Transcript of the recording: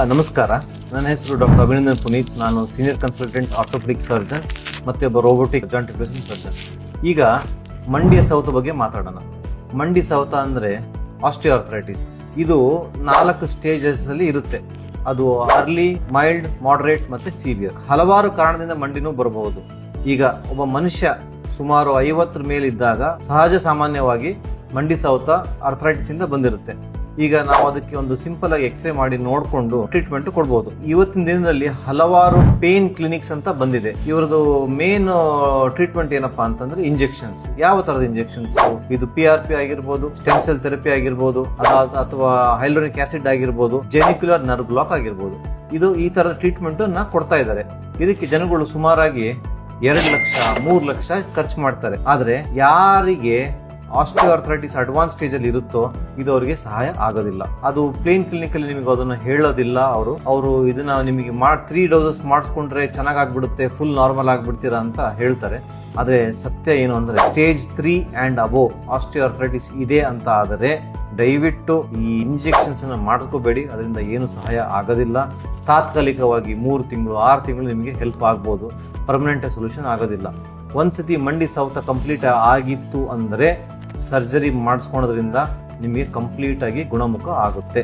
ನಮಸ್ಕಾರ, ನನ್ನ ಹೆಸರು ಡಾಕ್ಟರ್ ಅಭಿನಂದನ್ ಪುನೀತ್. ನಾನು ಸೀನಿಯರ್ ಕನ್ಸಲ್ಟೆಂಟ್ ಆರ್ಥೋಪೆಡಿಕ್ ಸರ್ಜನ್ ಮತ್ತು ಒಬ್ಬ ರೋಬೋಟಿಕ್ ಜಾಯಿಂಟ್ ರಿಪ್ಲೇಸ್ಮೆಂಟ್ ಸರ್ಜನ್. ಈಗ ಮಂಡಿಯ ಸೌತ ಬಗ್ಗೆ ಮಾತಾಡೋಣ. ಮಂಡಿ ಸೌತ ಅಂದರೆ ಆಸ್ಟಿಯೋಆರ್ಥರೈಟಿಸ್. ಇದು 4 ಸ್ಟೇಜಸ್ ಅಲ್ಲಿ ಇರುತ್ತೆ. ಅದು ಅರ್ಲಿ, ಮೈಲ್ಡ್, ಮಾಡರೇಟ್ ಮತ್ತೆ ಸಿವಿಯರ್. ಹಲವಾರು ಕಾರಣದಿಂದ ಮಂಡಿನೂ ಬರಬಹುದು. ಈಗ ಒಬ್ಬ ಮನುಷ್ಯ ಸುಮಾರು 50 ಮೇಲಿದ್ದಾಗ ಸಹಜ ಸಾಮಾನ್ಯವಾಗಿ ಮಂಡಿ ಸೌತ ಆರ್ಥರೈಟಿಸ್ ಇಂದ ಬಂದಿರುತ್ತೆ. ಈಗ ನಾವು ಅದಕ್ಕೆ ಒಂದು ಸಿಂಪಲ್ ಆಗಿ ಎಕ್ಸ್ರೇ ಮಾಡಿ ನೋಡ್ಕೊಂಡು ಟ್ರೀಟ್ಮೆಂಟ್ ಕೊಡ್ಬೋದು. ಇವತ್ತಿನ ದಿನದಲ್ಲಿ ಹಲವಾರು ಪೇನ್ ಕ್ಲಿನಿಕ್ಸ್ ಅಂತ ಬಂದಿದೆ. ಇವರದು ಮೇನ್ ಟ್ರೀಟ್ಮೆಂಟ್ ಏನಪ್ಪಾ ಅಂತಂದ್ರೆ ಇಂಜೆಕ್ಷನ್ಸ್. ಯಾವ ತರದ ಇಂಜೆಕ್ಷನ್ಸ್? ಇದು PRP ಆಗಿರ್ಬೋದು, ಸ್ಟೆಮ್ ಸೆಲ್ ಥೆರಪಿ ಆಗಿರ್ಬೋದು, ಅಥವಾ ಹೈಲೋನಿಕ್ ಆಸಿಡ್ ಆಗಿರ್ಬೋದು, ಜೆನಿಕ್ಯುಲರ್ ನರ್ವ್ ಬ್ಲಾಕ್ ಆಗಿರ್ಬೋದು. ಇದು ಈ ತರದ ಟ್ರೀಟ್ಮೆಂಟ್ ನ ಕೊಡ್ತಾ ಇದ್ದಾರೆ. ಇದಕ್ಕೆ ಜನಗಳು ಸುಮಾರಾಗಿ 2 ಲಕ್ಷ 3 ಲಕ್ಷ ಖರ್ಚು ಮಾಡ್ತಾರೆ. ಆದ್ರೆ ಯಾರಿಗೆ ಆಸ್ಟಿಯೋಆರ್ಥರೈಟಿಸ್ ಅಡ್ವಾನ್ಸ್ ಸ್ಟೇಜ್ ಅಲ್ಲಿ ಇರುತ್ತೋ ಇದು ಅವರಿಗೆ ಸಹಾಯ ಆಗೋದಿಲ್ಲ. ಅದು ಪ್ಲೇನ್ ಕ್ಲಿನಿಕ್ ಅಲ್ಲಿ ನಿಮಗೆ ಅದನ್ನ ಹೇಳೋದಿಲ್ಲ. ಅವರು ಇದನ್ನ ನಿಮಗೆ 3 ಡೋಸಸ್ ಮಾಡಿಸ್ಕೊಂಡ್ರೆ ಚೆನ್ನಾಗಾಗ್ಬಿಡುತ್ತೆ, ಫುಲ್ ನಾರ್ಮಲ್ ಆಗ್ಬಿಡ್ತೀರಾ ಅಂತ ಹೇಳ್ತಾರೆ. ಆದ್ರೆ ಸತ್ಯ ಏನು ಅಂದ್ರೆ ಸ್ಟೇಜ್ 3 ಅಂಡ್ ಅಬೋವ್ ಆಸ್ಟಿಯೋಆರ್ಥರೈಟಿಸ್ ಇದೆ ಅಂತ ಆದರೆ ದಯವಿಟ್ಟು ಈ ಇಂಜೆಕ್ಷನ್ಸ್ ಅನ್ನ ಮಾಡ್ಕೋಬೇಡಿ. ಅದರಿಂದ ಏನು ಸಹಾಯ ಆಗೋದಿಲ್ಲ. ತಾತ್ಕಾಲಿಕವಾಗಿ 3 ತಿಂಗಳು 6 ತಿಂಗಳು ನಿಮಗೆ ಹೆಲ್ಪ್ ಆಗ್ಬೋದು, ಪರ್ಮನೆಂಟ್ ಸೊಲ್ಯೂಷನ್ ಆಗೋದಿಲ್ಲ. ಒಂದ್ಸತಿ ಮಂಡಿ ಸೌತ ಕಂಪ್ಲೀಟ್ ಆಗಿತ್ತು ಅಂದ್ರೆ ಸರ್ಜರಿ ಮಾಡಿಸ್ಕೊಳೋದ್ರಿಂದ ನಿಮಗೆ ಕಂಪ್ಲೀಟ್ ಆಗಿ ಗುಣಮುಖ ಆಗುತ್ತೆ.